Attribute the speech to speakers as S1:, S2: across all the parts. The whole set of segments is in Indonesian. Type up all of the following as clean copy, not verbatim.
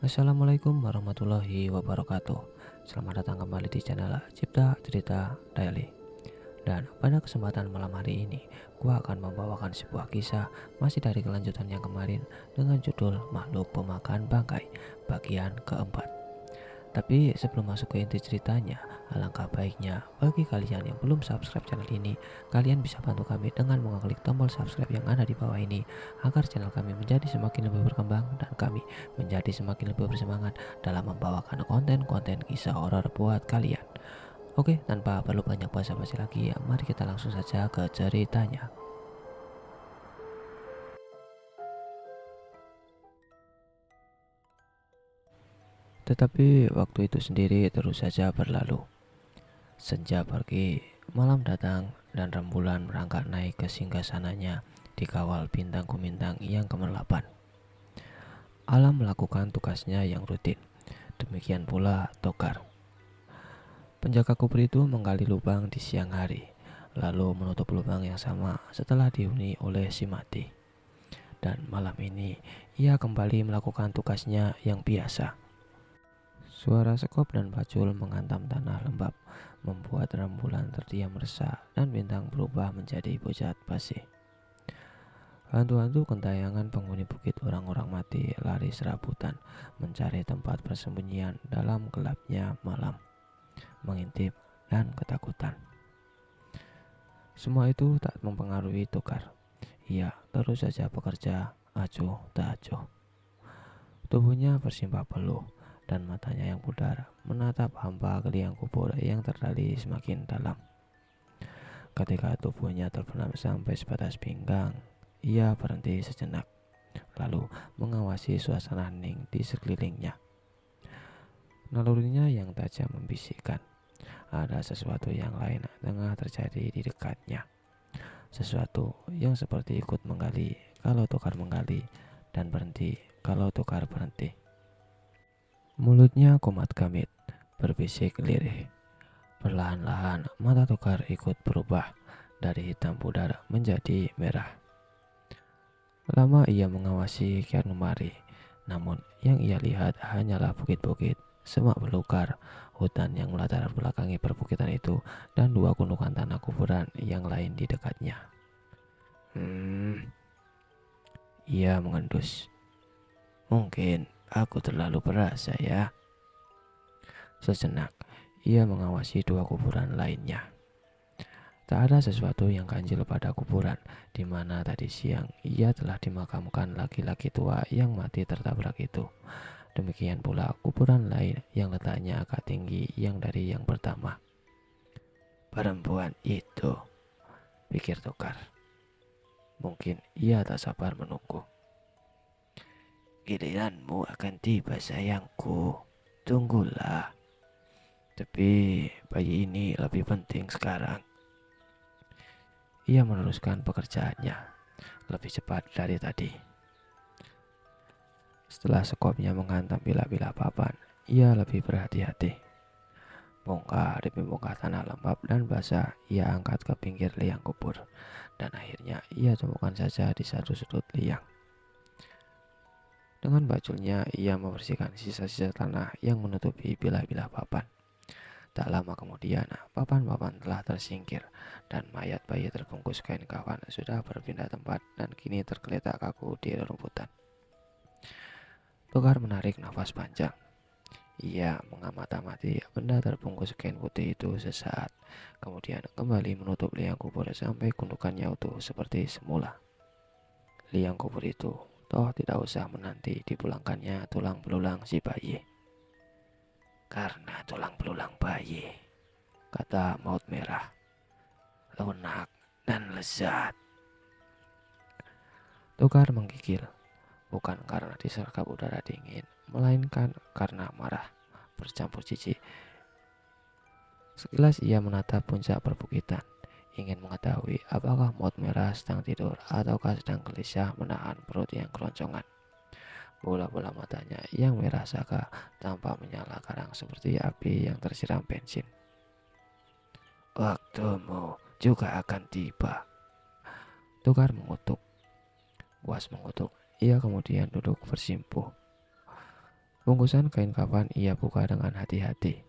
S1: Assalamualaikum warahmatullahi wabarakatuh. Selamat datang kembali di channel Cipta Cerita Daily. Dan pada kesempatan malam hari ini, gua akan membawakan sebuah kisah masih dari kelanjutan yang kemarin dengan judul Makhluk Pemakan Bangkai bagian keempat. Tapi sebelum masuk ke inti ceritanya, alangkah baiknya bagi kalian yang belum subscribe channel ini, kalian bisa bantu kami dengan mengklik tombol subscribe yang ada di bawah ini agar channel kami menjadi semakin lebih berkembang dan kami menjadi semakin lebih bersemangat dalam membawakan konten-konten kisah horor buat kalian. Oke, tanpa perlu banyak basa-basi lagi, mari kita langsung saja ke ceritanya. Tetapi waktu itu sendiri terus saja berlalu. Senja pergi, malam datang, dan rembulan merangkak naik ke singgasananya dikawal bintang kumintang yang kemerlapan. Alam melakukan tugasnya yang rutin. Demikian pula Tokar. Penjaga kubur itu menggali lubang di siang hari, lalu menutup lubang yang sama setelah dihuni oleh si mati. Dan malam ini ia kembali melakukan tugasnya yang biasa. Suara sekop dan pacul menghantam tanah lembab, membuat rembulan terdiam resah dan bintang berubah menjadi pucat basi. Hantu-hantu kentayangan penghuni bukit orang-orang mati lari serabutan mencari tempat persembunyian dalam gelapnya malam, mengintip dan ketakutan. Semua itu tak mempengaruhi Tokar. Ia terus saja bekerja, acuh tak acuh. Tubuhnya bersimbah peluh dan matanya yang pudar menatap hampa ke liang kubur yang tergali semakin dalam. Ketika tubuhnya terbenam sampai sebatas pinggang, ia berhenti sejenak, lalu mengawasi suasana hening di sekelilingnya. Nalurinya yang tajam membisikkan, ada sesuatu yang lain tengah terjadi di dekatnya. Sesuatu yang seperti ikut menggali kalau Tokar menggali, dan berhenti kalau Tokar berhenti. Mulutnya kumat kamit, berbisik lirih. Perlahan-lahan mata Tokar ikut berubah dari hitam pudar menjadi merah. Lama ia mengawasi Kianumari, namun yang ia lihat hanyalah bukit-bukit, semak belukar, hutan yang melatar belakangi perbukitan itu, dan dua gunungan tanah kuburan yang lain di dekatnya. Ia mengendus. Mungkin aku terlalu perasa ya. Sejenak, ia mengawasi dua kuburan lainnya. Tak ada sesuatu yang ganjil pada kuburan di mana tadi siang ia telah dimakamkan laki-laki tua yang mati tertabrak itu. Demikian pula kuburan lain yang letaknya agak tinggi yang dari yang pertama. Perempuan itu, pikir Tokar. Mungkin ia tak sabar menunggu. Giliranmu akan tiba sayangku, tunggulah. Tapi bayi ini lebih penting sekarang. Ia meneruskan pekerjaannya lebih cepat dari tadi. Setelah sekopnya menghantam bila-bila papan, ia lebih berhati-hati. Bongkar demi bongkar tanah lembab dan basah ia angkat ke pinggir liang kubur, dan akhirnya ia temukan saja di satu sudut liang. Dengan baculnya ia membersihkan sisa-sisa tanah yang menutupi bila-bila papan. Tak lama kemudian, papan-papan telah tersingkir dan mayat bayi terbungkus kain kafan sudah berpindah tempat dan kini tergeletak kaku di rerumputan. Tokar menarik nafas panjang. Ia mengamati benda terbungkus kain putih itu sesaat, kemudian kembali menutup liang kubur sampai gundukannya utuh seperti semula. Liang kubur itu toh tidak usah menanti dipulangkannya tulang belulang si bayi. Karena tulang belulang bayi, kata Maut Merah, lunak dan lezat. Tokar menggigil, bukan karena disergap udara dingin, melainkan karena marah bercampur jijik. Sekilas ia menatap puncak perbukitan, ingin mengetahui apakah Maut Merah sedang tidur ataukah sedang gelisah menahan perut yang keroncongan. Bola-bola matanya yang merah saka tampak menyala karang seperti api yang tersiram bensin. Waktumu juga akan tiba. Tokar mengutuk. Puas mengutuk, ia kemudian duduk bersimpuh. Bungkusan kain kafan ia buka dengan hati-hati.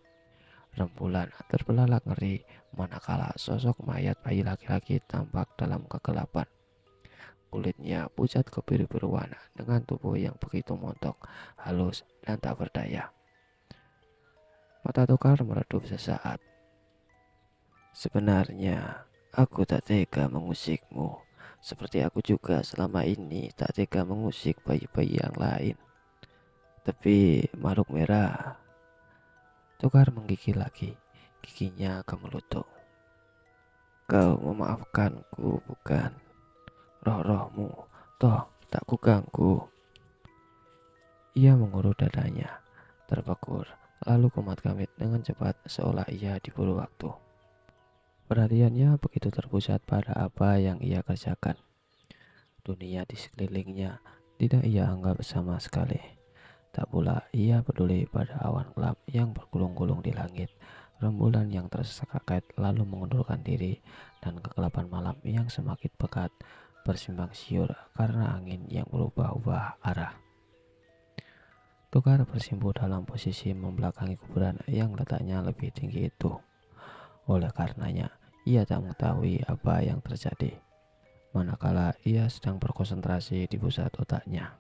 S1: Rembulan terbelalak ngeri, manakala sosok mayat bayi laki-laki tampak dalam kegelapan. Kulitnya pucat kebiru-biruan dengan tubuh yang begitu montok, halus, dan tak berdaya. Mata Tokar meredup sesaat. Sebenarnya, aku tak tega mengusikmu, seperti aku juga selama ini tak tega mengusik bayi-bayi yang lain. Tapi makhluk merah, Tokar menggigil lagi, giginya gemelutuk. Kau memaafkanku, bukan? Roh-rohmu, toh tak kuganggu. Ia mengurut dadanya, terpekur, lalu kumat kamit dengan cepat seolah ia diburu waktu. Perhatiannya begitu terpusat pada apa yang ia kerjakan. Dunia di sekelilingnya tidak ia anggap sama sekali. Tak pula ia peduli pada awan gelap yang bergulung-gulung di langit, rembulan yang tersekaket lalu mengundurkan diri, dan kegelapan malam yang semakin pekat bersimbang siur karena angin yang berubah-ubah arah. Tokar bersimpuh dalam posisi membelakangi kuburan yang letaknya lebih tinggi itu. Oleh karenanya, ia tak mengetahui apa yang terjadi, manakala ia sedang berkonsentrasi di pusat otaknya.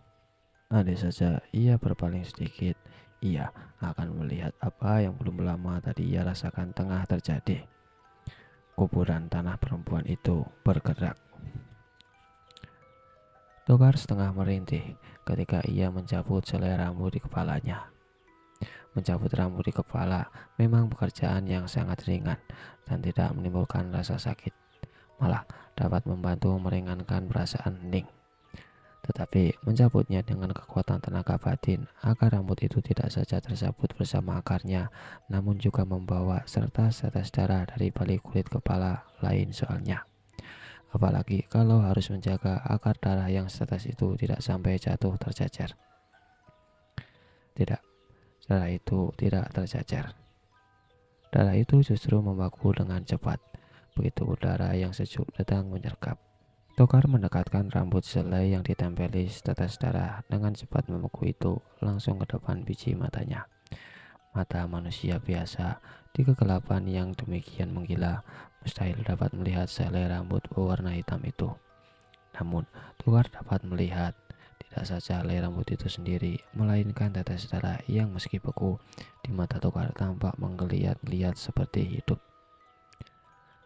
S1: Andai saja ia berpaling sedikit, ia akan melihat apa yang belum lama tadi ia rasakan tengah terjadi. Kuburan tanah perempuan itu bergerak. Tokar setengah merintih ketika ia mencabut selai rambut di kepalanya. Mencabut rambut di kepala memang pekerjaan yang sangat ringan dan tidak menimbulkan rasa sakit, malah dapat membantu meringankan perasaan hening. Tetapi mencabutnya dengan kekuatan tenaga batin agar rambut itu tidak saja tercabut bersama akarnya, namun juga membawa serta tetes darah dari balik kulit kepala lain soalnya. Apalagi kalau harus menjaga agar darah yang setetes itu tidak sampai jatuh tercecer. Tidak, darah itu tidak tercecer. Darah itu justru membaku dengan cepat. Begitu udara yang sejuk datang menyergap. Tokar mendekatkan rambut selai yang ditempeli setetes darah dengan cepat membeku itu langsung ke depan biji matanya. Mata manusia biasa di kegelapan yang demikian menggila mustahil dapat melihat selai rambut berwarna hitam itu. Namun, Tokar dapat melihat tidak saja helai rambut itu sendiri, melainkan tetes darah yang meski beku di mata Tokar tampak menggeliat-geliat seperti hidup.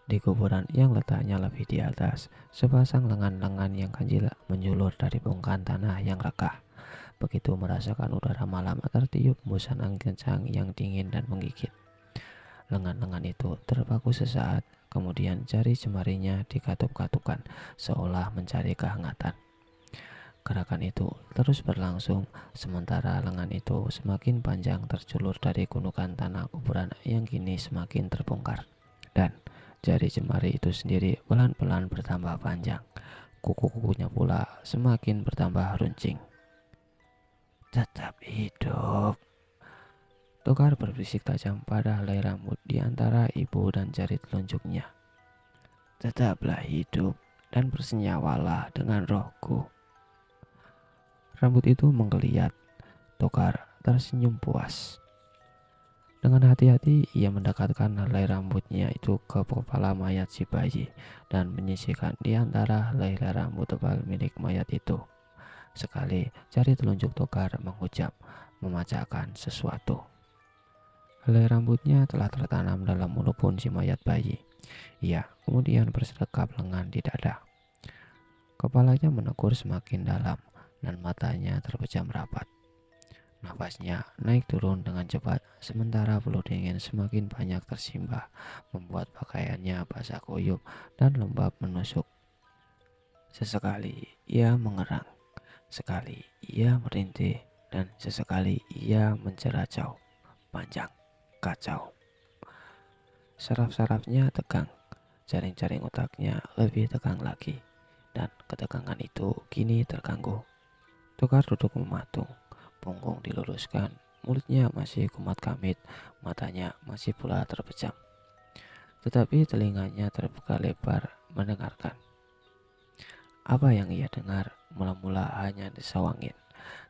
S1: Di kuburan yang letaknya lebih di atas, sepasang lengan-lengan yang ganjil menjulur dari bongkahan tanah yang rekah. Begitu merasakan udara malam tertiup hembusan angin kencang yang dingin dan menggigit. Lengan-lengan itu terpaku sesaat, kemudian jari jemarinya dikatup-katupkan seolah mencari kehangatan. Gerakan itu terus berlangsung sementara lengan itu semakin panjang terjulur dari gunungan tanah kuburan yang kini semakin terbongkar. Dan jari jemari itu sendiri pelan-pelan bertambah panjang. Kuku-kukunya pula semakin bertambah runcing. Tetap hidup. Tokar berbisik tajam pada helai rambut di antara ibu dan jari telunjuknya. Tetaplah hidup dan bersenyawalah dengan rohku. Rambut itu menggeliat. Tokar tersenyum puas. Dengan hati-hati ia mendekatkan helai rambutnya itu ke kepala mayat si bayi dan menyisihkan di antara helai rambut tebal milik mayat itu. Sekali jari telunjuk Tokar menghujam, memecahkan sesuatu. Helai rambutnya telah tertanam dalam mulutpun si mayat bayi. Ia kemudian bersedekap lengan di dada. Kepalanya menegur semakin dalam dan matanya terpejam rapat. Nafasnya naik turun dengan cepat sementara bulu dingin semakin banyak tersimbah, membuat pakaiannya basah kuyup dan lembab menusuk. Sesekali ia mengerang, sekali ia merintih, dan sesekali ia menceracau, panjang, kacau. Saraf-sarafnya tegang, jaring-jaring otaknya lebih tegang lagi, dan ketegangan itu kini terganggu. Tokar duduk mematung, punggung diluruskan, mulutnya masih kumat kamit, matanya masih pula terpejam. Tetapi telinganya terbuka lebar mendengarkan. Apa yang ia dengar mula-mula hanya desau angin,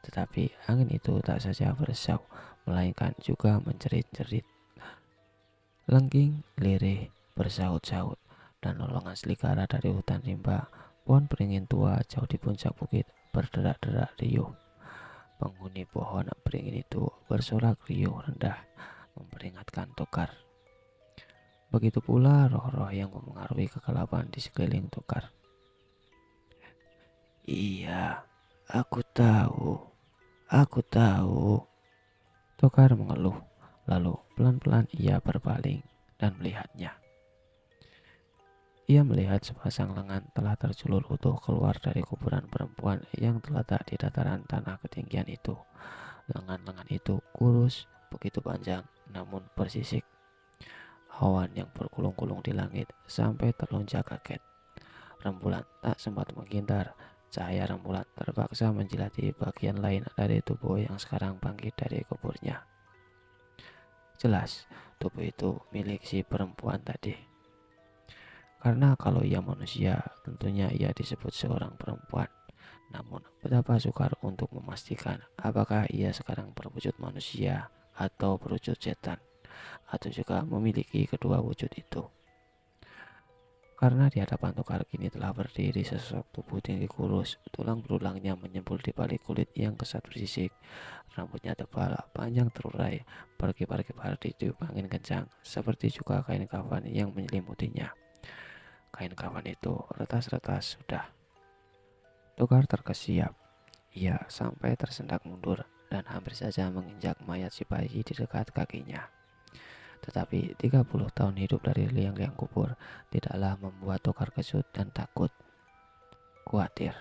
S1: Tetapi angin itu tak saja bersau, melainkan juga menjerit-jerit. Lengging, lirih, bersaut-saut, dan lolongan selikara dari hutan rimba, pohon beringin tua jauh di puncak bukit berderak-derak riuh. Penghuni pohon beringin itu bersorak riuh rendah, memperingatkan Tokar. Begitu pula roh-roh yang memengaruhi kegelapan di sekeliling Tokar. Iya, aku tahu. Tokar mengeluh, lalu pelan-pelan ia berpaling dan melihatnya. Ia melihat sepasang lengan telah terjulur utuh keluar dari kuburan perempuan yang terletak di dataran tanah ketinggian itu. Lengan-lengan itu kurus, begitu panjang, namun bersisik. Awan yang bergulung-gulung di langit sampai terlonjak kaget. Rembulan tak sempat menghindar. Cahaya rembulan terpaksa menjilati bagian lain dari tubuh yang sekarang bangkit dari kuburnya. Jelas, tubuh itu milik si perempuan tadi. Karena kalau ia manusia, tentunya ia disebut seorang perempuan. Namun, betapa sukar untuk memastikan apakah ia sekarang berwujud manusia atau berwujud setan, atau juga memiliki kedua wujud itu. Karena di hadapan Tokar kini telah berdiri sesosok tubuh tinggi kurus, tulang belulangnya menyembul di balik kulit yang kesat bersisik, rambutnya tebal, panjang terurai, berkibar-kibar di tiup angin kencang, seperti juga kain kafan yang menyelimutinya. Kain kafan itu retas-retas sudah. Tokar terkesiap. Ia sampai tersendak mundur dan hampir saja menginjak mayat si bayi di dekat kakinya. Tetapi 30 tahun hidup dari liang-liang kubur tidaklah membuat Tokar kesut dan takut. Khawatir.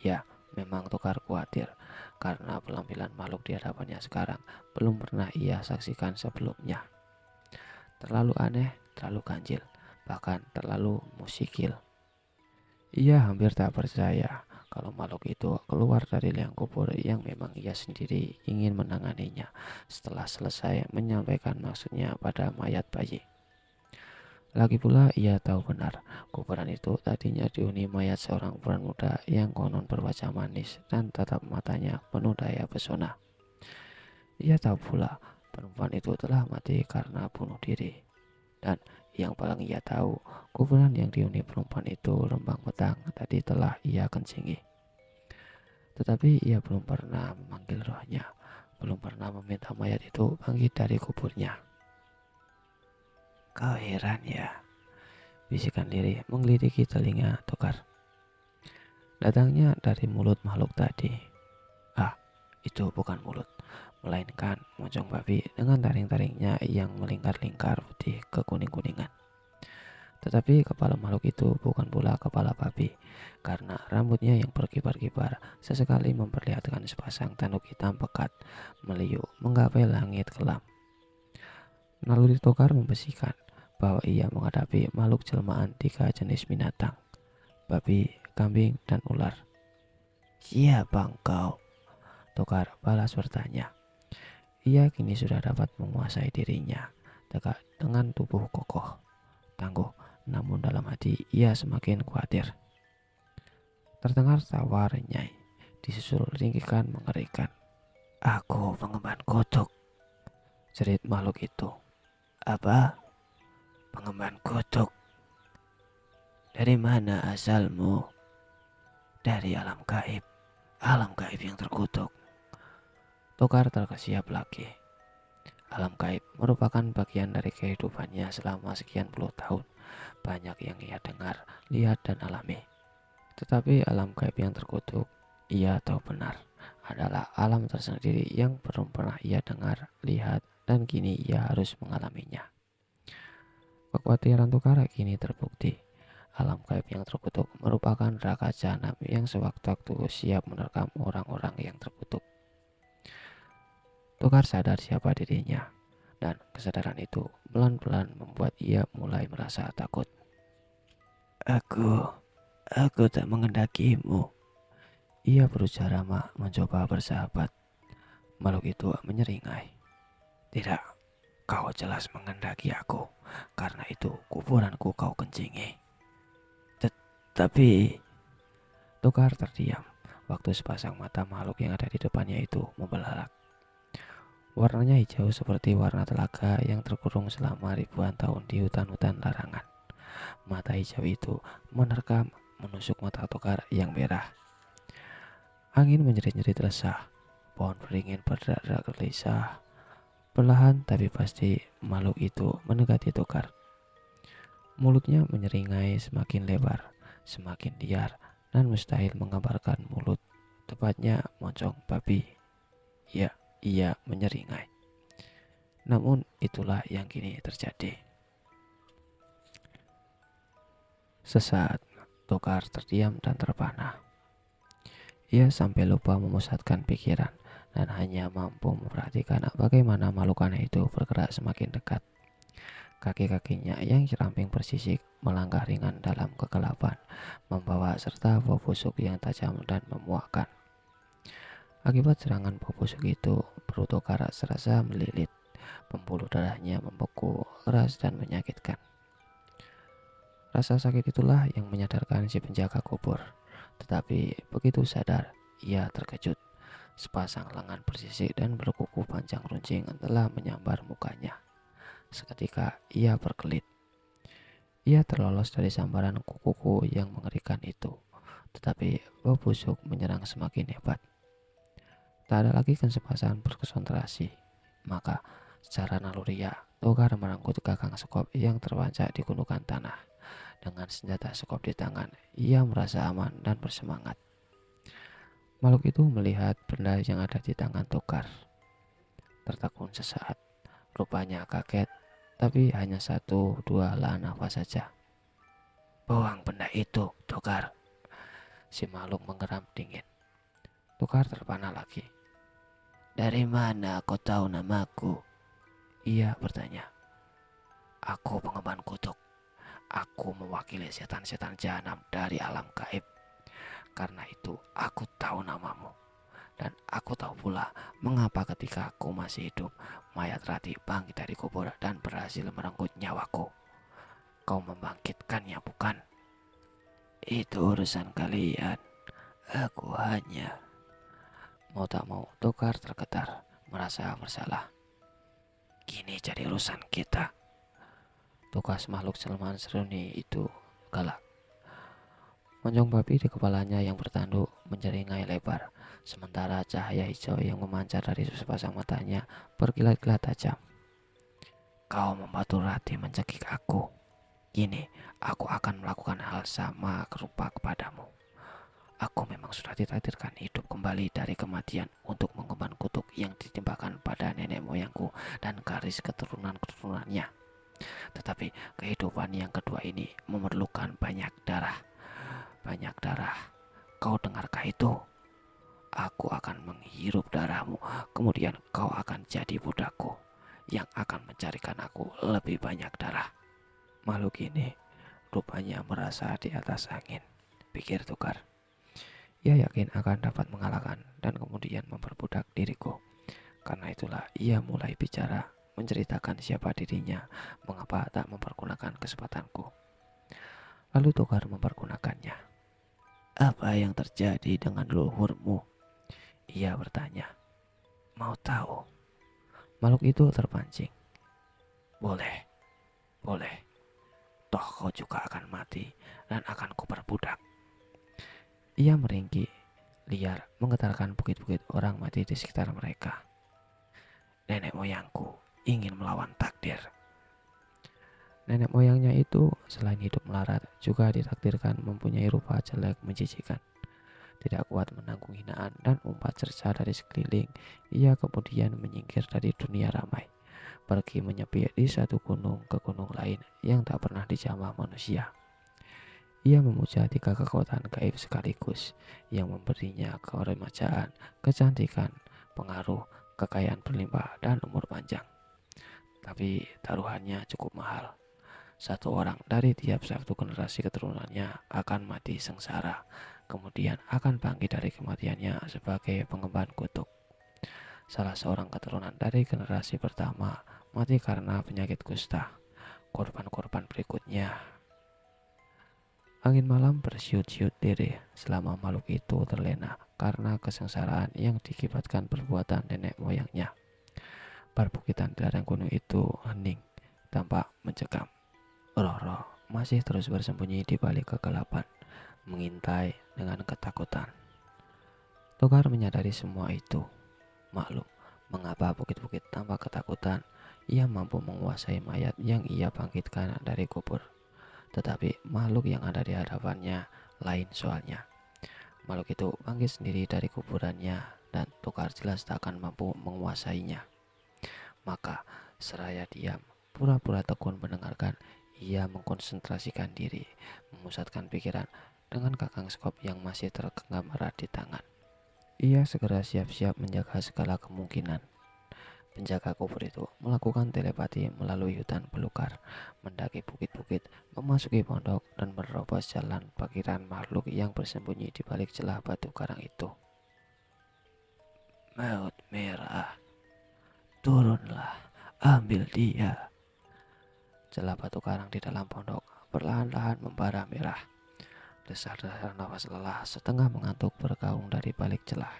S1: Ya, memang Tokar khawatir karena penampilan makhluk di hadapannya sekarang belum pernah ia saksikan sebelumnya. Terlalu aneh, terlalu ganjil, bahkan terlalu musikil. Ia hampir tak percaya kalau makhluk itu keluar dari liang kubur yang memang ia sendiri ingin menanganinya setelah selesai menyampaikan maksudnya pada mayat bayi. Lagi pula ia tahu benar kuburan itu tadinya dihuni mayat seorang perempuan muda yang konon berwajah manis dan tatap matanya penuh daya pesona. Ia tahu pula perempuan itu telah mati karena bunuh diri. Dan yang paling ia tahu, kuburan yang dihuni perempuan itu Rembang Petang tadi telah ia kencingi. Tetapi ia belum pernah memanggil rohnya, belum pernah meminta mayat itu bangkit dari kuburnya. Kau heran ya, bisikan lirih mengelidiki telinga Tokar. Datangnya dari mulut makhluk tadi. Ah, itu bukan mulut, melainkan moncong babi dengan taring-taringnya yang melingkar-lingkar putih kekuning-kuningan. Tetapi kepala makhluk itu bukan pula kepala babi, karena rambutnya yang berkibar-kibar sesekali memperlihatkan sepasang tanduk hitam pekat meliuk menggapai langit kelam. Naluri Tokar membisikkan bahwa ia menghadapi makhluk jelmaan 3 jenis binatang, babi, kambing, dan ular. Siapa engkau? Tokar balas bertanya. Ia kini sudah dapat menguasai dirinya, tegak dengan tubuh kokoh, tangguh, namun dalam hati ia semakin khawatir. Terdengar tawa renyai, disusul ringkikan mengerikan. Aku pengemban kutuk, jerit makhluk itu. Apa? Pengemban kutuk? Dari mana asalmu? Dari alam gaib yang terkutuk. Tokar terkesiap lagi. Alam gaib merupakan bagian dari kehidupannya selama sekian puluh tahun. Banyak yang ia dengar, lihat, dan alami. Tetapi alam gaib yang terkutuk, ia tahu benar, adalah alam tersendiri yang belum pernah ia dengar, lihat, dan kini ia harus mengalaminya. Kekhawatiran Tokar kini terbukti. Alam gaib yang terkutuk merupakan neraka jahanam yang sewaktu-waktu siap menerkam orang-orang yang terkutuk. Tokar sadar siapa dirinya, dan kesadaran itu pelan-pelan membuat ia mulai merasa takut. Aku tak mengendakimu. Ia berusaha ramah mencoba bersahabat. Makhluk itu menyeringai. Tidak, kau jelas mengendaki aku, karena itu kuburanku kau kencingi. Tapi Tokar terdiam, waktu sepasang mata makhluk yang ada di depannya itu membelalak. Warnanya hijau seperti warna telaga yang terkurung selama ribuan tahun di hutan-hutan larangan. Mata hijau itu menerkam menusuk mata Tokar yang merah. Angin menjerit-jerit resah, pohon beringin berderak gelisah. Perlahan tapi pasti makhluk itu mendekati Tokar. Mulutnya menyeringai semakin lebar, semakin liar, dan mustahil menggambarkan mulut. Tepatnya moncong babi. Ya, ia menyeringai. Namun itulah yang kini terjadi. Sesaat, Tokar terdiam dan terpana. Ia sampai lupa memusatkan pikiran dan hanya mampu memperhatikan bagaimana makhluk aneh itu bergerak semakin dekat. Kaki-kakinya yang ceramping bersisik melangkah ringan dalam kegelapan, membawa serta bau busuk yang tajam dan memuakkan. Akibat serangan bau busuk itu, perut Tokar serasa melilit, pembuluh darahnya membeku keras dan menyakitkan. Rasa sakit itulah yang menyadarkan si penjaga kubur. Tetapi begitu sadar, ia terkejut. Sepasang lengan bersisik dan berkuku panjang runcing telah menyambar mukanya. Seketika ia berkelit. Ia terlolos dari sambaran kuku yang mengerikan itu. Tetapi bau busuk menyerang semakin hebat. Tak ada lagi kesempatan berkonsentrasi. Maka secara naluriah, Tokar merangkut gagang sekop yang terpancak di gundukan tanah. Dengan senjata sekop di tangan, ia merasa aman dan bersemangat. Makhluk itu melihat benda yang ada di tangan Tokar. Tertegun sesaat, rupanya kaget, tapi hanya 1-2 lah nafas saja. "Buang benda itu, Tokar," si makhluk menggeram dingin. Tokar terpana lagi. "Dari mana kau tahu namaku?" ia bertanya. "Aku pengemban kutuk. Aku mewakili setan-setan jahanam dari alam gaib. Karena itu aku tahu namamu. Dan aku tahu pula mengapa ketika aku masih hidup, mayat Rati bangkit dari kubur dan berhasil merenggut nyawaku. Kau membangkitkannya, bukan? Itu urusan kalian. Aku hanya..." Mau tak mau Tokar tergetar, merasa bersalah. "Kini jadi urusan kita." Tugas makhluk Selman seruni itu galak. Moncong babi di kepalanya yang bertanduk menjeringai lebar, sementara cahaya hijau yang memancar dari sepasang matanya berkilat-kilat tajam. "Kau membantu Rati mencekik aku. Kini aku akan melakukan hal sama rupa kepadamu. Aku memang sudah ditakdirkan hidup kembali dari kematian untuk mengemban kutuk yang ditimpakan pada nenek moyangku dan garis keturunan-keturunannya. Tetapi kehidupan yang kedua ini memerlukan banyak darah. Banyak darah. Kau dengarkah itu? Aku akan menghirup darahmu, kemudian kau akan jadi budakku yang akan mencarikan aku lebih banyak darah." Makhluk ini rupanya merasa di atas angin, pikir Tokar. Ia yakin akan dapat mengalahkan dan kemudian memperbudak diriku. Karena itulah ia mulai bicara, menceritakan siapa dirinya, mengapa tak mempergunakan kesempatanku. Lalu Tokar mempergunakannya. "Apa yang terjadi dengan leluhurmu?" ia bertanya. "Mau tahu?" Makhluk itu terpancing. Boleh. Toh kau juga akan mati dan akan kuperbudak." Ia meringkih, liar, menggetarkan bukit-bukit orang mati di sekitar mereka. "Nenek moyangku ingin melawan takdir." Nenek moyangnya itu selain hidup melarat juga ditakdirkan mempunyai rupa jelek menjijikan. Tidak kuat menanggung hinaan dan umpat cerca dari sekeliling, ia kemudian menyingkir dari dunia ramai, pergi menyepi di satu gunung ke gunung lain yang tak pernah dijamah manusia. Ia memuja 3 kekuatan gaib sekaligus yang memberinya keremajaan, kecantikan, pengaruh, kekayaan berlimpah, dan umur panjang. Tapi taruhannya cukup mahal. 1 orang dari tiap 1 generasi keturunannya akan mati sengsara, kemudian akan bangkit dari kematiannya sebagai pengemban kutuk. Salah seorang keturunan dari generasi pertama mati karena penyakit kusta. Korban-korban berikutnya Angin malam bersiut-siut lirih selama makhluk itu terlena karena kesengsaraan yang dikibatkan perbuatan nenek moyangnya. Perbukitan di lereng gunung itu hening, tampak mencekam. Roh-roh masih terus bersembunyi di balik kegelapan, mengintai dengan ketakutan. Togar menyadari semua itu. Maklum, mengapa bukit-bukit tanpa ketakutan ia mampu menguasai mayat yang ia bangkitkan dari kubur. Tetapi makhluk yang ada di hadapannya lain soalnya. Makhluk itu bangkit sendiri dari kuburannya dan Togar jelas tak akan mampu menguasainya. Maka seraya diam, pura-pura tekun mendengarkan, ia mengkonsentrasikan diri, memusatkan pikiran dengan kakang skop yang masih tergenggam erat di tangan. Ia segera siap-siap menjaga segala kemungkinan. Penjaga kubur itu melakukan telepati melalui hutan belukar, mendaki bukit-bukit, memasuki pondok, dan menerobos jalan parkiran makhluk yang bersembunyi di balik celah batu karang itu. Maut merah, turunlah, ambil dia. Celah batu karang di dalam pondok perlahan-lahan membara merah. Desar-desar nafas lelah setengah mengantuk bergaung dari balik celah.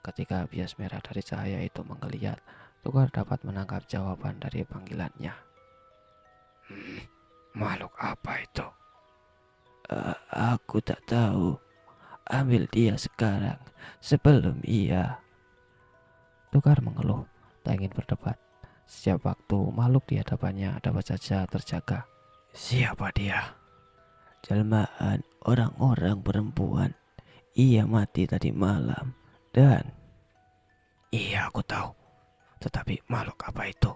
S1: Ketika bias merah dari cahaya itu menggeliat, Togar dapat menangkap jawaban dari panggilannya. Makhluk apa itu? Aku tak tahu. Ambil dia sekarang, sebelum ia. Togar mengeluh, tak ingin berdebat. Setiap waktu makhluk di hadapannya dapat saja terjaga. Siapa dia? Jelmaan orang-orang perempuan. Ia mati tadi malam. Dan iya, aku tahu. Tetapi makhluk apa itu?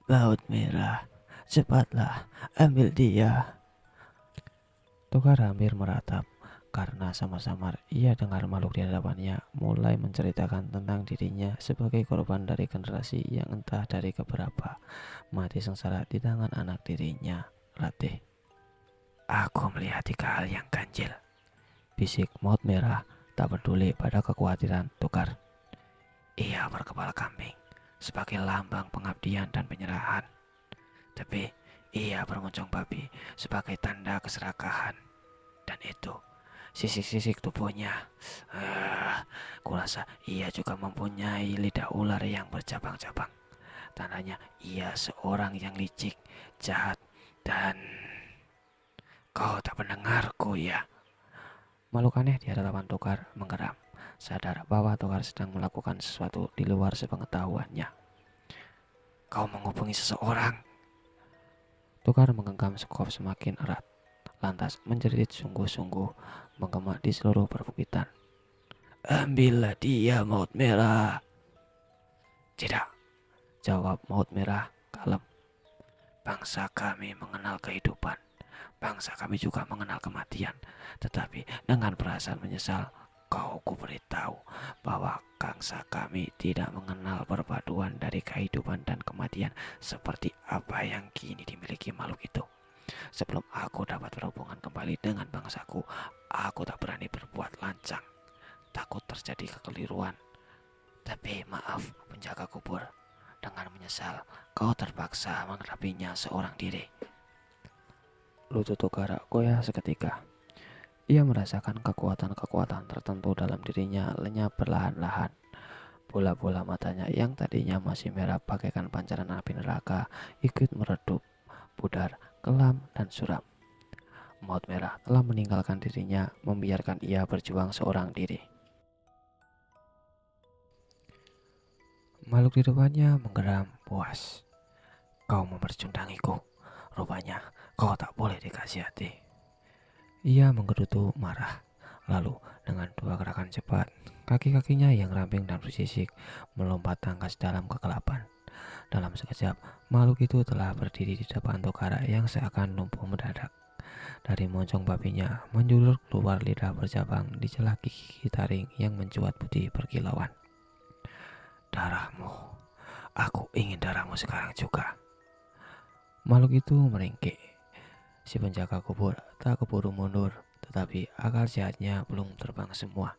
S1: Maut merah. Cepatlah, ambil dia. Togar hampir meratap karena samar-samar ia dengar makhluk di hadapannya mulai menceritakan tentang dirinya sebagai korban dari generasi yang entah dari keberapa mati sengsara di tangan anak dirinya, Ratih. Aku melihat 3 hal yang ganjil, bisik maut merah tak peduli pada kekhawatiran Togar. Ia berkepala kambing sebagai lambang pengabdian dan penyerahan. Tapi ia bermoncong babi sebagai tanda keserakahan. Dan itu sisik-sisik tubuhnya. Kurasa ia juga mempunyai lidah ular yang bercabang-cabang. Tandanya ia seorang yang licik, jahat, dan... Kau tak mendengarku ya? Makhluk aneh di hadapan Togar menggeram, sadar bahwa Togar sedang melakukan sesuatu di luar sepengetahuannya. Kau menghubungi seseorang? Togar menggenggam skop semakin erat, lantas menjerit sungguh-sungguh menggema di seluruh perbukitan. Ambillah dia, maut merah. Tidak, jawab maut merah kalem. Bangsa kami mengenal kehidupan. Bangsa kami juga mengenal kematian. Tetapi dengan perasaan menyesal, kau kuberitahu bahwa bangsa kami tidak mengenal perpaduan dari kehidupan dan kematian seperti apa yang kini dimiliki makhluk itu. Sebelum aku dapat berhubungan kembali dengan bangsaku, aku tak berani berbuat lancang. Takut terjadi kekeliruan. Tapi maaf, penjaga kubur. Dengan menyesal, kau terpaksa menghadapinya seorang diri. Lutut Togar goyah seketika. Ia merasakan kekuatan-kekuatan tertentu dalam dirinya lenyap perlahan-lahan. Bola-bola matanya yang tadinya masih merah bagaikan pancaran api neraka ikut meredup, pudar, kelam, dan suram. Maut merah telah meninggalkan dirinya, membiarkan ia berjuang seorang diri. Makhluk di depannya menggeram puas. Kau mempercundangiku. Rupanya kau tak boleh dikasih hati. Ia menggerutu marah. Lalu dengan 2 gerakan cepat, kaki-kakinya yang ramping dan bersisik melompat tangkas dalam kegelapan. Dalam sekejap, makhluk itu telah berdiri di depan Togar yang seakan lumpuh mendadak. Dari moncong babinya menjulur keluar lidah bercabang di celah gigi taring yang mencuat putih berkilauan. Darahmu, aku ingin darahmu sekarang juga. Makhluk itu meringkik. Si penjaga kubur tak keburu mundur, tetapi akal sehatnya belum terbang semua.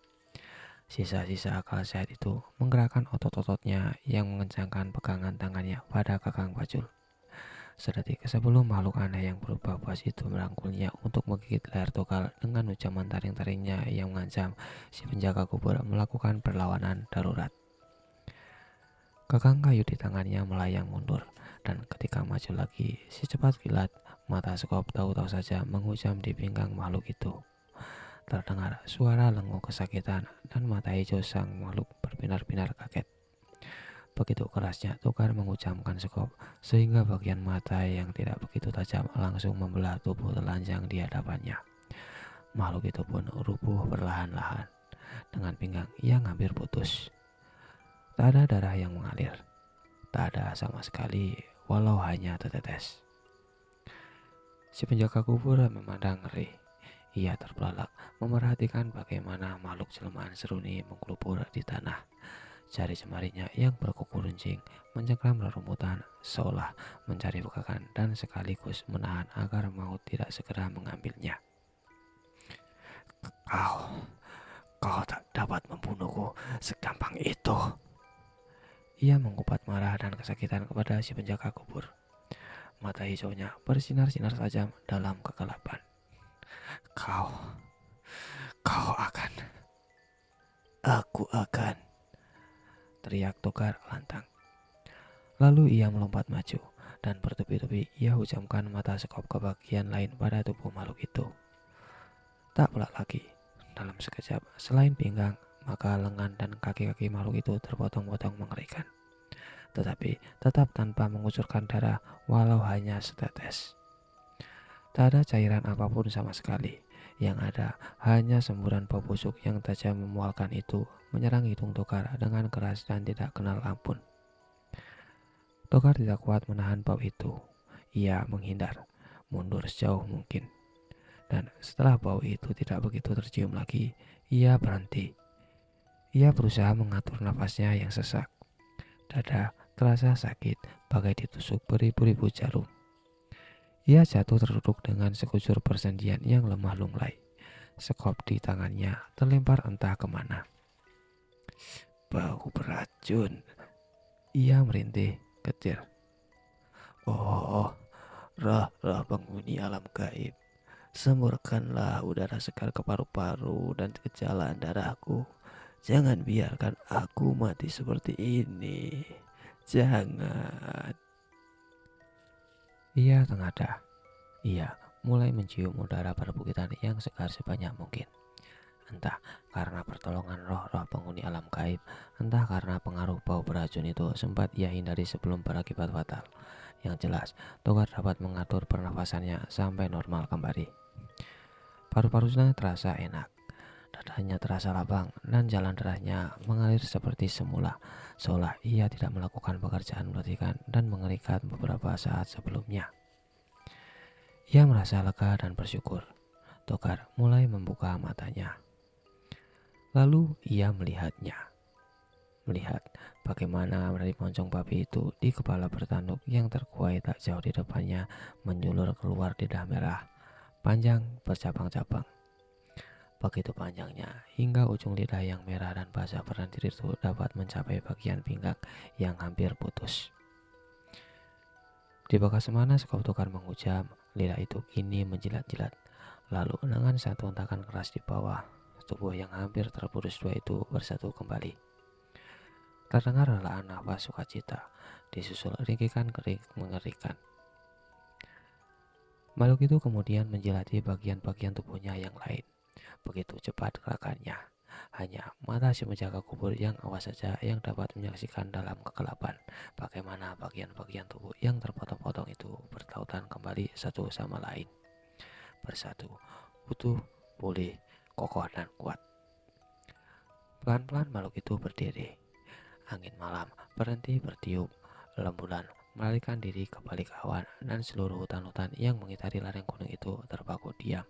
S1: Sisa-sisa akal sehat itu menggerakkan otot-ototnya yang mengencangkan pegangan tangannya pada Kakang Pacul. Sedetik sebelum makhluk aneh yang berupa buas itu merangkulnya untuk menggigit leher Tokar dengan ucapan taring-taringnya yang mengancam si penjaga kubur melakukan perlawanan darurat. Gagang kayu di tangannya melayang mundur, dan ketika maju lagi, si cepat kilat mata sekop tahu-tahu saja menghujam di pinggang makhluk itu. Terdengar suara lenguh kesakitan dan mata hijau sang makhluk berbinar-binar kaget. Begitu kerasnya Tokar mengucamkan sekop, sehingga bagian mata yang tidak begitu tajam langsung membelah tubuh telanjang di hadapannya. Makhluk itu pun rubuh perlahan-lahan, dengan pinggang yang hampir putus. Tak ada darah yang mengalir, tak ada sama sekali, walau hanya tetetes. Si penjaga kubur memandang ngeri. Ia terbelalak memerhatikan bagaimana makhluk jelmaan seruni menggelupur di tanah. Jari jemarinya yang berkuku runcing mencengkram rerumputan seolah mencari pegangan dan sekaligus menahan agar maut tidak segera mengambilnya. Kau tak dapat membunuhku segampang itu. Ia mengumpat marah dan kesakitan kepada si penjaga kubur. Mata hijaunya bersinar-sinar tajam dalam kegelapan. Kau akan, aku akan, teriak Tokar lantang. Lalu ia melompat maju, dan bertubi-tubi ia hujamkan mata sekop ke bagian lain pada tubuh makhluk itu. Tak pelak lagi, dalam sekejap selain pinggang, maka lengan dan kaki-kaki makhluk itu terpotong-potong mengerikan. Tetapi tetap tanpa mengucurkan darah walau hanya setetes. Tak ada cairan apapun sama sekali. Yang ada hanya semburan bau busuk yang tajam memualkan itu menyerang hidung Tokar dengan keras dan tidak kenal ampun. Tokar tidak kuat menahan bau itu. Ia menghindar, mundur sejauh mungkin. Dan setelah bau itu tidak begitu tercium lagi, ia berhenti. Ia berusaha mengatur nafasnya yang sesak. Dada terasa sakit bagai ditusuk beribu-ribu jarum. Ia jatuh terduduk dengan sekujur persendian yang lemah lunglai. Sekop di tangannya terlempar entah kemana. Bau beracun. Ia merintih ketir. Oh, roh-roh penghuni alam gaib, semburkanlah udara segar ke paru-paru dan ke jalan darahku. Jangan biarkan aku mati seperti ini. Jangan. Ia tengadah. Ia mulai mencium udara perbukitan yang segar sebanyak mungkin. Entah karena pertolongan roh-roh penghuni alam gaib, entah karena pengaruh bau beracun itu sempat ia hindari sebelum berakibat fatal. Yang jelas, Tokar dapat mengatur pernafasannya sampai normal kembali. Paru-parunya terasa enak, dadanya terasa lapang, dan jalan darahnya mengalir seperti semula, seolah ia tidak melakukan pekerjaan mematikan dan mengerikan beberapa saat sebelumnya. Ia merasa lega dan bersyukur. Tokar mulai membuka matanya. Lalu ia melihat bagaimana dari moncong babi itu di kepala bertanduk yang terkuai tak jauh di depannya menjulur keluar lidah merah, panjang bercabang-cabang. Begitu panjangnya hingga ujung lidah yang merah dan basah berlendir itu dapat mencapai bagian pinggang yang hampir putus. Di bekas mana sekop Tokar menghujam, lidah itu kini menjilat-jilat. Lalu dengan satu hentakan keras di bawah, tubuh yang hampir terputus dua itu bersatu kembali. Terdengar helaan nafas sukacita, disusul ringkikan kering mengerikan. Makhluk itu kemudian menjilati bagian-bagian tubuhnya yang lain. Begitu cepat gerakannya, hanya mata si penjaga kubur yang awas saja yang dapat menyaksikan dalam kegelapan bagaimana bagian-bagian tubuh yang terpotong-potong itu bertautan kembali satu sama lain. Bersatu, utuh, pulih, kokoh dan kuat. Pelan-pelan makhluk itu berdiri. Angin malam berhenti bertiup. Rembulan melarikan diri ke balik awan dan seluruh hutan-hutan yang mengitari lereng gunung itu terpaku diam,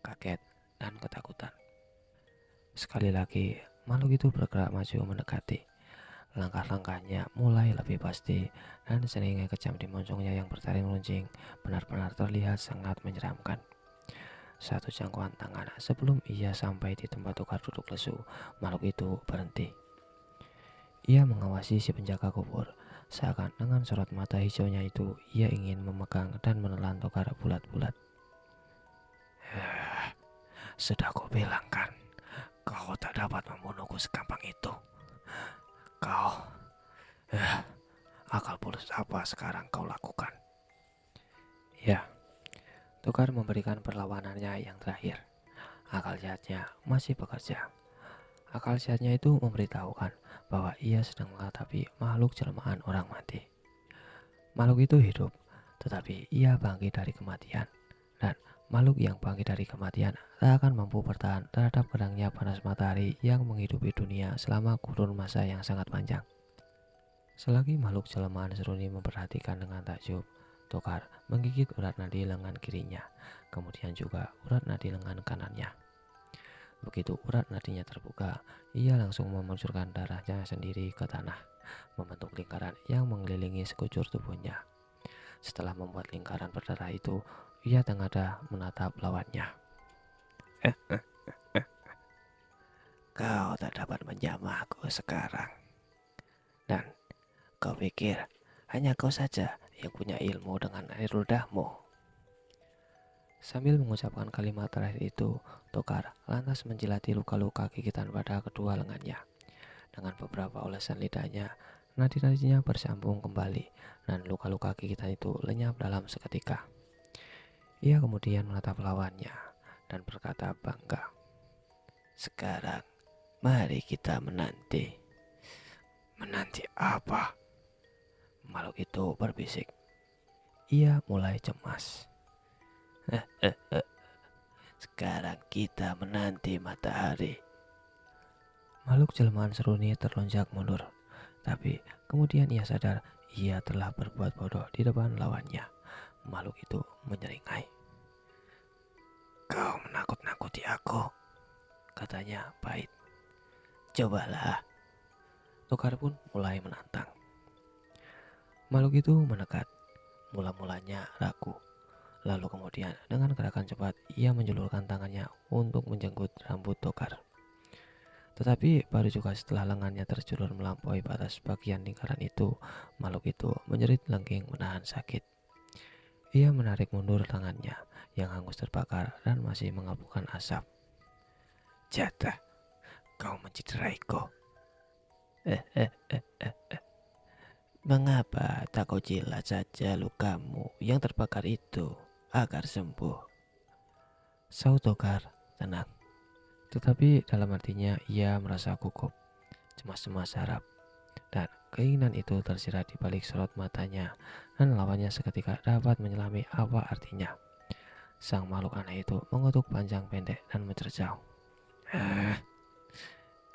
S1: kaget, dan ketakutan. Sekali lagi, makhluk itu bergerak maju mendekati. Langkah-langkahnya mulai lebih pasti dan seringnya kejam di moncongnya yang bertaring runcing benar-benar terlihat sangat menyeramkan. Satu jangkauan tangan sebelum ia sampai di tempat Tokar duduk lesu, makhluk itu berhenti. Ia mengawasi si penjaga kubur, seakan dengan sorot mata hijaunya itu ia ingin memegang dan menelan Tokar bulat-bulat.
S2: Sudah kau bilang kan, kau tak dapat membunuhku segampang itu. Kau, akal bulus apa sekarang kau lakukan?
S1: Ya, Tokar memberikan perlawanannya yang terakhir. Akal sehatnya masih bekerja. Akal sehatnya itu memberitahukan bahwa ia sedang menghadapi makhluk jelmaan orang mati. Makhluk itu hidup, tetapi ia bangkit dari kematian. Dan makhluk yang bangkit dari kematian tak akan mampu bertahan terhadap pedangnya panas matahari yang menghidupi dunia selama kurun masa yang sangat panjang. Selagi makhluk jelmaan seruni memperhatikan dengan takjub, Tokar menggigit urat nadi lengan kirinya, kemudian juga urat nadi lengan kanannya. Begitu urat nadinya terbuka, ia langsung memuncurkan darahnya sendiri ke tanah, membentuk lingkaran yang mengelilingi sekujur tubuhnya. Setelah membuat lingkaran berdarah itu, ia tengadah menatap lawannya.
S2: Kau tak dapat menjamahku sekarang. Dan kau pikir hanya kau saja yang punya ilmu dengan air ludahmu.
S1: Sambil mengucapkan kalimat terakhir itu, Tokar lantas menjilati luka-luka gigitan pada kedua lengannya. Dengan beberapa olesan lidahnya, nadi-nadinya bersambung kembali dan luka-luka gigitan itu lenyap dalam seketika. Ia kemudian menatap lawannya dan berkata bangga.
S2: Sekarang mari kita menanti. Menanti apa?
S1: Makhluk itu berbisik. Ia mulai cemas.
S2: Sekarang kita menanti matahari.
S1: Makhluk jelmaan seruni terlonjak mundur. Tapi kemudian ia sadar ia telah berbuat bodoh di depan lawannya. Makhluk itu menyeringai.
S2: Kau menakut-nakuti aku,
S1: Katanya pahit.
S2: cobalah.
S1: Tokar pun mulai menantang. Makhluk itu mendekat. Mula-mulanya ragu. Lalu kemudian dengan gerakan cepat ia menjulurkan tangannya untuk menjenggut rambut Tokar. Tetapi baru juga setelah lengannya terjulur melampaui batas bagian lingkaran itu, makhluk itu menjerit lengking menahan sakit. Ia menarik mundur tangannya yang hangus terbakar dan masih mengabukkan asap.
S2: Jatah, kau mencideraiku. Mengapa tak kau jilat saja lukamu yang terbakar itu agar sembuh?
S1: Saut Tokar tenang. Tetapi dalam artinya ia merasa gugup, cemas-cemas harap, dan keinginan itu tersirat di balik sorot matanya dan lawannya seketika dapat menyelami apa artinya. Sang makhluk aneh itu mengutuk panjang pendek dan mencercau.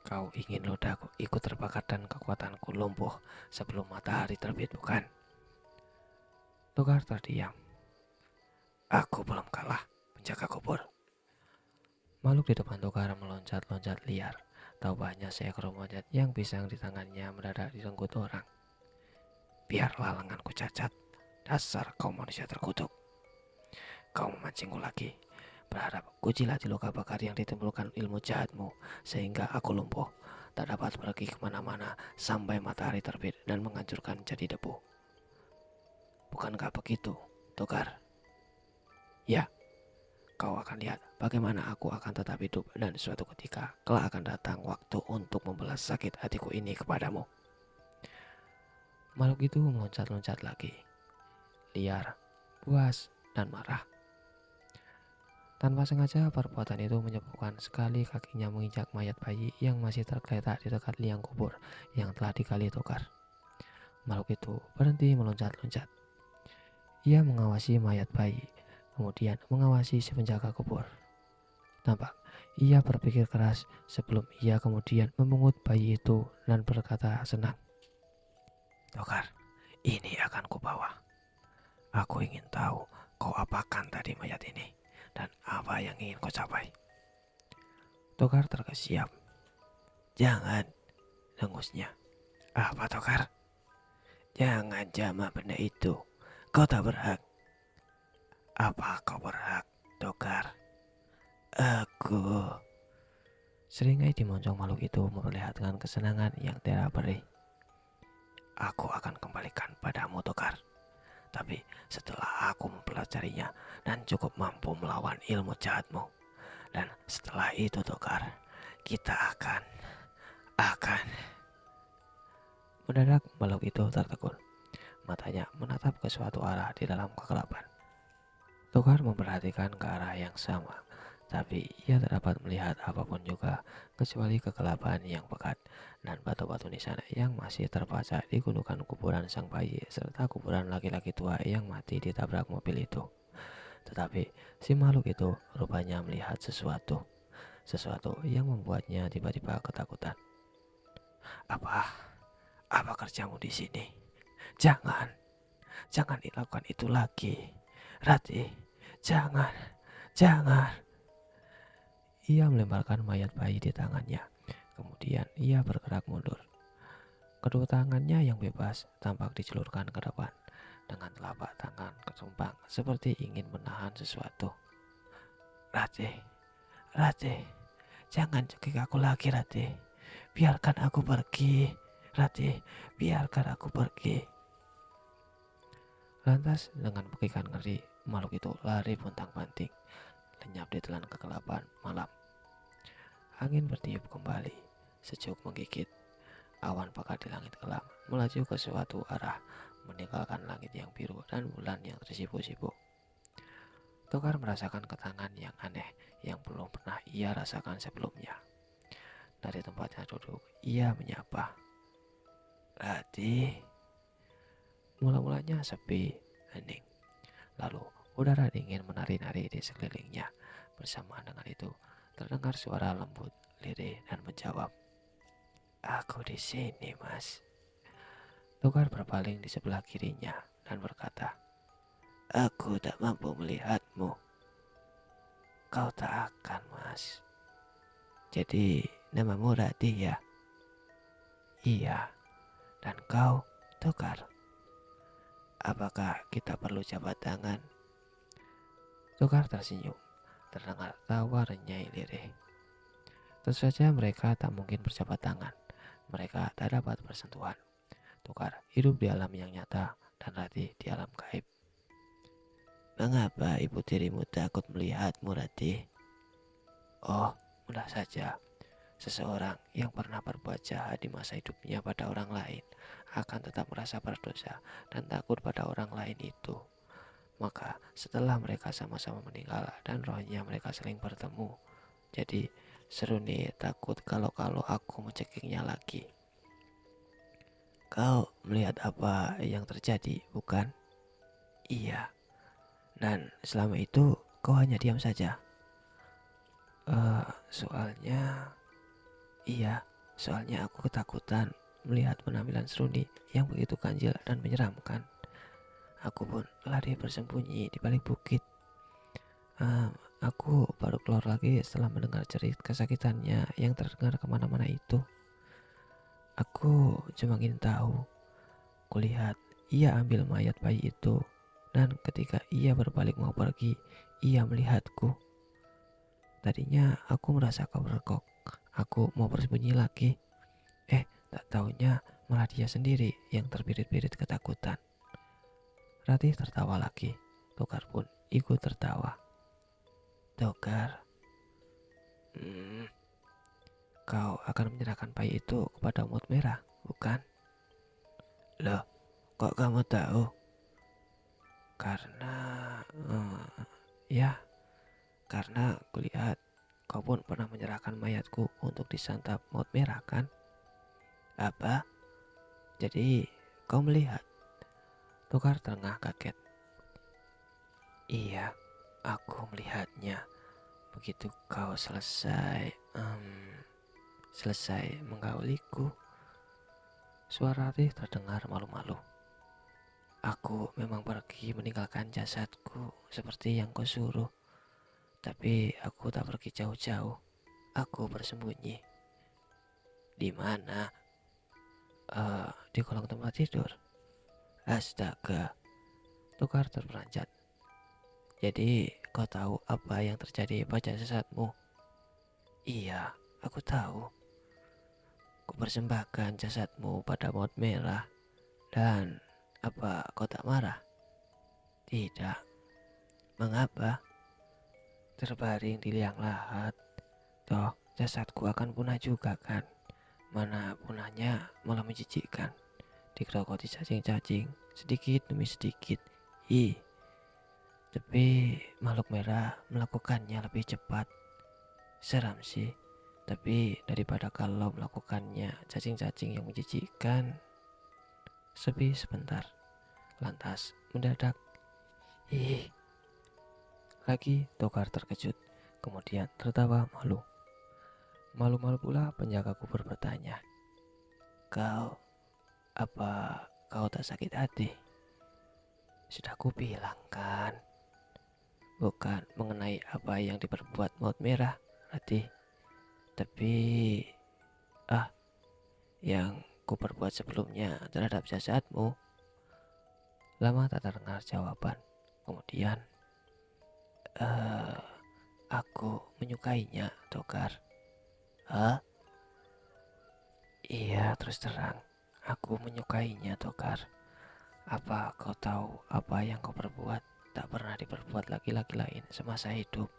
S2: Kau ingin ludahku ikut terbakar dan kekuatanku lumpuh sebelum matahari terbit, bukan?
S1: Tokar terdiam.
S2: Aku belum kalah, penjaga kubur.
S1: Makhluk di depan Tokar meloncat-loncat liar. Tahu banyak seekor monyet yang pisang di tangannya mendadak direnggut orang.
S2: Biarlah lenganku cacat, dasar kau manusia terkutuk. Kau memancingku lagi, berharap ku jilati luka bakar yang ditimbulkan ilmu jahatmu sehingga aku lumpuh, tak dapat pergi kemana-mana sampai matahari terbit dan menghancurkan jadi debu. Bukankah begitu, Tokar? Ya, kau akan lihat bagaimana aku akan tetap hidup dan suatu ketika kelak akan datang waktu untuk membalas sakit hatiku ini kepadamu.
S1: Makhluk itu meloncat-loncat lagi, liar, puas, dan marah. Tanpa sengaja perbuatan itu menyebabkan sekali kakinya menginjak mayat bayi yang masih tergeletak di dekat liang kubur yang telah digali Tokar. Makhluk itu berhenti meloncat-loncat. Ia mengawasi mayat bayi, kemudian mengawasi si penjaga kubur. Tampak ia berpikir keras sebelum ia kemudian memungut bayi itu dan berkata senang.
S2: Tokar, ini akan kubawa. Aku ingin tahu kau apakan tadi mayat ini dan apa yang ingin kau capai.
S1: Tokar terkesiap.
S2: Jangan, dengusnya. Apa, Tokar? Jangan jamah benda itu. Kau tak berhak. Apa kau berhak, Tokar? Aku.
S1: Seringai di moncong makhluk itu memperlihatkan kesenangan yang tiada perih.
S2: aku akan kembalikan padamu, Tokar. Tapi setelah aku mempelajarinya dan cukup mampu melawan ilmu jahatmu. Dan setelah itu, Tokar, kita akan.
S1: Mendadak makhluk itu tertegun. Matanya menatap ke suatu arah di dalam kegelapan. Tokar memperhatikan ke arah yang sama, tapi ia tak dapat melihat apapun juga kecuali kegelapan yang pekat dan batu-batu nisan yang masih terbaca di gundukan kuburan sang bayi serta kuburan laki-laki tua yang mati ditabrak mobil itu. Tetapi si makhluk itu rupanya melihat sesuatu yang membuatnya tiba-tiba ketakutan.
S2: Apa kerjamu di sini? Jangan dilakukan itu lagi, Rati. Jangan.
S1: Ia melemparkan mayat bayi di tangannya. Kemudian ia bergerak mundur. Kedua tangannya yang bebas tampak dicelurkan ke depan dengan telapak tangan ketumpang seperti ingin menahan sesuatu.
S2: Rati, jangan cekik aku lagi, Rati. Biarkan aku pergi, Rati. Biarkan aku pergi.
S1: Lantas dengan pekikan ngeri, makhluk itu lari pontang-panting, lenyap di telan kegelapan malam. Angin bertiup kembali, sejuk menggigit. Awan pekat di langit gelap melaju ke suatu arah, meninggalkan langit yang biru dan bulan yang tersipu-sipu. Tokar merasakan ketenangan yang aneh yang belum pernah ia rasakan sebelumnya. Dari tempatnya duduk, ia menyapa.
S2: Rati.
S1: Mula-mulanya sepi, hening. Lalu udara dingin menari-nari di sekelilingnya. Bersamaan dengan itu, terdengar suara lembut, lirih dan menjawab.
S2: Aku di sini, Mas.
S1: Tokar berpaling di sebelah kirinya dan berkata,
S2: Aku tak mampu melihatmu. Kau tak akan, Mas. Jadi namamu Rati ya?
S1: iya.
S2: Dan kau, Tokar. Apakah kita perlu jabat tangan?
S1: Tokar tersenyum, terdengar tawa renyah lirih. Tentu saja mereka tak mungkin berjabat tangan. Mereka tak dapat bersentuhan. Tokar hidup di alam yang nyata dan Rati di alam gaib.
S2: Mengapa ibu tirimu takut melihatmu, Rati?
S1: Oh, mudah saja. Seseorang yang pernah berbuat jahat di masa hidupnya pada orang lain akan tetap merasa berdosa dan takut pada orang lain itu. Maka setelah mereka sama-sama meninggal dan rohnya mereka saling bertemu, jadi seru nih takut kalau aku mencekiknya lagi. Kau melihat apa yang terjadi, bukan?
S2: Iya.
S1: Dan selama itu kau hanya diam saja. Soalnya aku ketakutan melihat penampilan Seruni yang begitu ganjil dan menyeramkan. Aku pun lari bersembunyi di balik bukit. Aku baru keluar lagi setelah mendengar cerita kesakitannya yang terdengar kemana-mana itu. Aku cuma ingin tahu. Kulihat ia ambil mayat bayi itu, dan ketika ia berbalik mau pergi, ia melihatku. Tadinya aku merasa keberkok. Aku mau bersembunyi lagi. Tak taunya malah dia sendiri yang terbirit-birit ketakutan. Ratih tertawa lagi. Tokar pun ikut tertawa.
S2: Tokar,
S1: kau akan menyerahkan bayi itu kepada Mut Merah, bukan?
S2: Loh, kok kamu tahu?
S1: Karena ya, karena kulihat kau pun pernah menyerahkan mayatku untuk disantap Mut Merah, kan?
S2: Apa?
S1: Jadi kau melihat? Tokar terengah kaget.
S2: Iya, aku melihatnya. Begitu kau selesai menggauliku.
S1: Suara Ratih terdengar malu-malu.
S2: Aku memang pergi meninggalkan jasadku seperti yang kau suruh. Tapi aku tak pergi jauh-jauh. Aku bersembunyi. Di mana?
S1: Di kolong tempat tidur.
S2: Astaga.
S1: Tokar terperanjat. Jadi kau tahu apa yang terjadi pada jasadmu?
S2: Iya, aku tahu. Ku persembahkan jasadmu pada Maut Merah. Dan apa kau tak marah? Tidak. Mengapa? Terbaring di liang lahat. Toh jasadku akan punah juga kan? Mana punahnya malah menjijikkan. Digerogoti cacing-cacing sedikit demi sedikit. Ih, tapi makhluk merah melakukannya lebih cepat. Seram sih. Tapi daripada kalau melakukannya cacing-cacing yang menjijikkan. Sepi sebentar. Lantas mendadak. Ih, lagi Tokar terkejut. Kemudian tertawa malu. Malu-malu pula penjaga kubur bertanya. Apa kau tak sakit hati? Sudah kubilang kan, bukan mengenai apa yang diperbuat maut merah, Ratih. Tapi, yang kuperbuat sebelumnya terhadap jasadmu. Lama tak terdengar jawaban. Kemudian, aku menyukainya, Tokar. Hah? Iya, terus terang. Aku menyukainya, Tokar. Apa kau tahu apa yang kau perbuat tak pernah diperbuat laki-laki lain semasa hidup?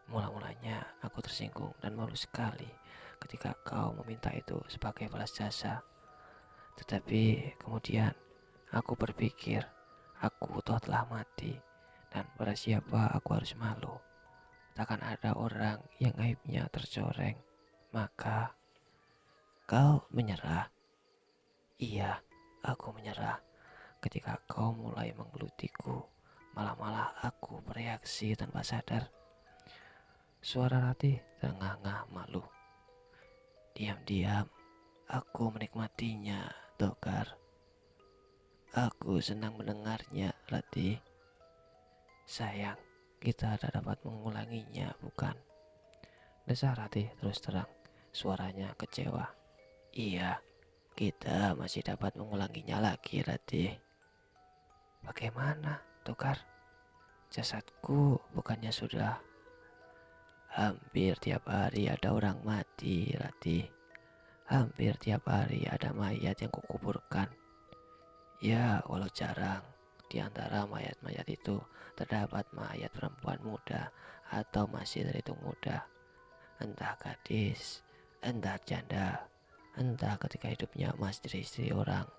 S2: Mula-mulanya aku tersinggung dan malu sekali ketika kau meminta itu sebagai balas jasa. Tetapi kemudian aku berpikir aku toh telah mati dan pada siapa aku harus malu. Takkan ada orang yang aibnya tercoreng. Maka kau menyerah. Iya, aku menyerah. Ketika kau mulai menggelutiku, malah aku bereaksi tanpa sadar. Suara Ratih terengah-engah malu. Diam-diam, aku menikmatinya, Tokar. Aku senang mendengarnya, Ratih. Sayang, kita tak dapat mengulanginya, bukan? Desah Ratih terus terang, suaranya kecewa. Iya, kita masih dapat mengulanginya lagi, Ratih. Bagaimana, Tokar? Jasadku bukannya sudah. Hampir tiap hari ada orang mati, Ratih. Hampir tiap hari ada mayat yang kukuburkan. Ya, walau jarang, di antara mayat-mayat itu terdapat mayat perempuan muda atau masih terhitung muda. Entah gadis, entah janda, entah ketika hidupnya masih istri orang.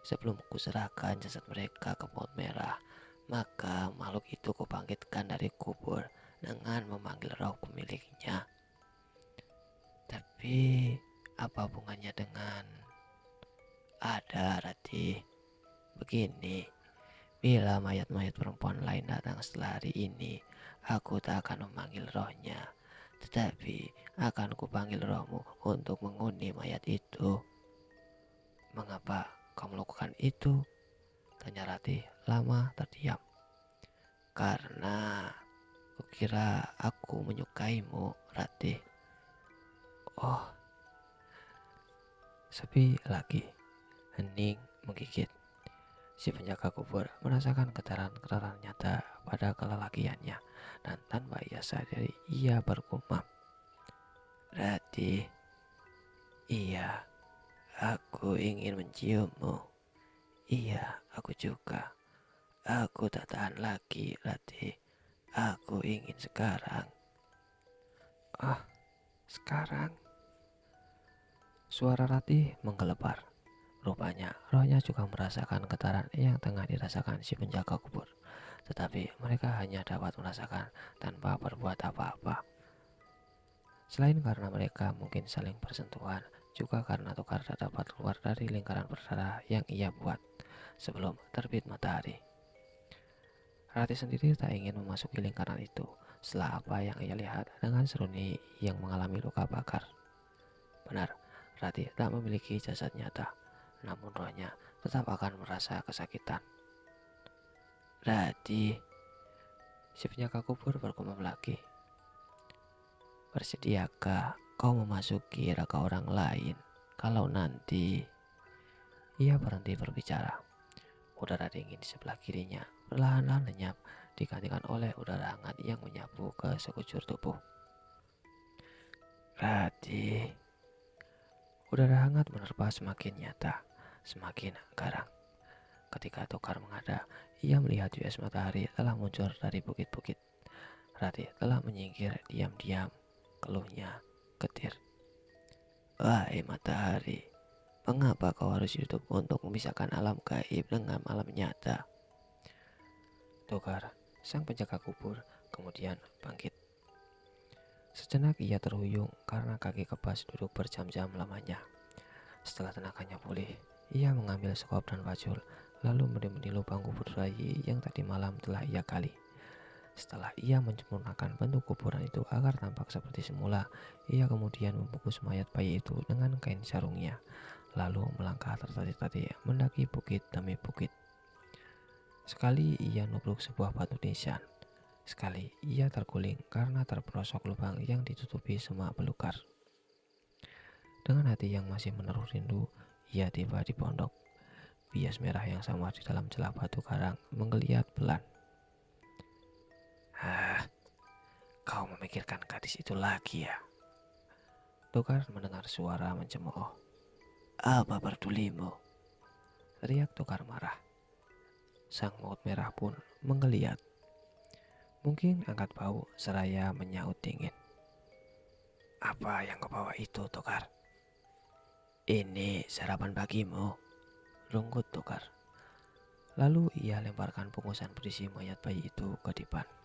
S2: Sebelum kuserahkan jasad mereka ke maut merah, maka makhluk itu kubangkitkan dari kubur dengan memanggil roh pemiliknya. Tapi apa hubungannya dengan ada, Ratih? Begini, bila mayat-mayat perempuan lain datang setelah hari ini, aku tak akan memanggil rohnya, tetapi akan kupanggil rohmu untuk menghuni mayat itu. Mengapa kau melakukan itu? Tanya Ratih lama terdiam. Karena kukira aku menyukaimu, Ratih. Oh, sepi lagi. Hening menggigit. Si penjaga kubur merasakan getaran-getaran nyata pada kelelakiannya dan tanpa ia sadari ia bergumam. Ratih, iya, aku ingin menciummu. Iya, aku juga. Aku tak tahan lagi, Ratih. Aku ingin sekarang. Ah, sekarang? Suara Ratih menggelebar. Rupanya rohnya juga merasakan getaran yang tengah dirasakan si penjaga kubur. Tetapi mereka hanya dapat merasakan tanpa berbuat apa-apa. Selain karena mereka mungkin saling bersentuhan, juga karena Tokar tak dapat keluar dari lingkaran berdarah yang ia buat sebelum terbit matahari. Ratih sendiri tak ingin memasuki lingkaran itu setelah apa yang ia lihat dengan Seruni yang mengalami luka bakar. Benar, Ratih tak memiliki jasad nyata, namun rohnya tetap akan merasa kesakitan. Ratih, si penjaga kubur bergumam lagi. Bersediakah kau memasuki raga orang lain kalau nanti? Ia berhenti berbicara. Udara dingin di sebelah kirinya perlahan-lahan lenyap digantikan oleh udara hangat yang menyapu ke sekujur tubuh. Ratih, udara hangat menerpa semakin nyata, semakin garang. Ketika Tokar menghadap, ia melihat US matahari telah muncul dari bukit-bukit. Ratih telah menyingkir diam-diam, keluhnya getir. Wahai matahari, mengapa kau harus hidup untuk memisahkan alam gaib dengan alam nyata? Tokar, sang penjaga kubur, kemudian bangkit. Sejenak ia terhuyung karena kaki kebas duduk berjam-jam lamanya. Setelah tenaganya pulih, ia mengambil sekop dan pacul, lalu meniup lubang kubur bayi yang tadi malam telah ia gali. Setelah ia menyempurnakan bentuk kuburan itu agar tampak seperti semula, ia kemudian membungkus mayat bayi itu dengan kain sarungnya, lalu melangkah tertatih-tatih mendaki bukit demi bukit. Sekali ia nubruk sebuah batu nisan, sekali ia terguling karena terperosok lubang yang ditutupi semak belukar. Dengan hati yang masih menaruh rindu, ia tiba di pondok. Bias merah yang samar di dalam celah batu karang menggeliat pelan. Kau memikirkan gadis itu lagi ya? Tokar mendengar suara mencemooh. Apa pedulimu? Teriak Tokar marah. Sang maut merah pun menggeliat. Mungkin angkat bau seraya menyaut dingin. Apa yang kau bawa itu, Tokar? Ini sarapan bagimu, rungkut Tokar. Lalu ia lemparkan bungkusan berisi mayat bayi itu ke dipan.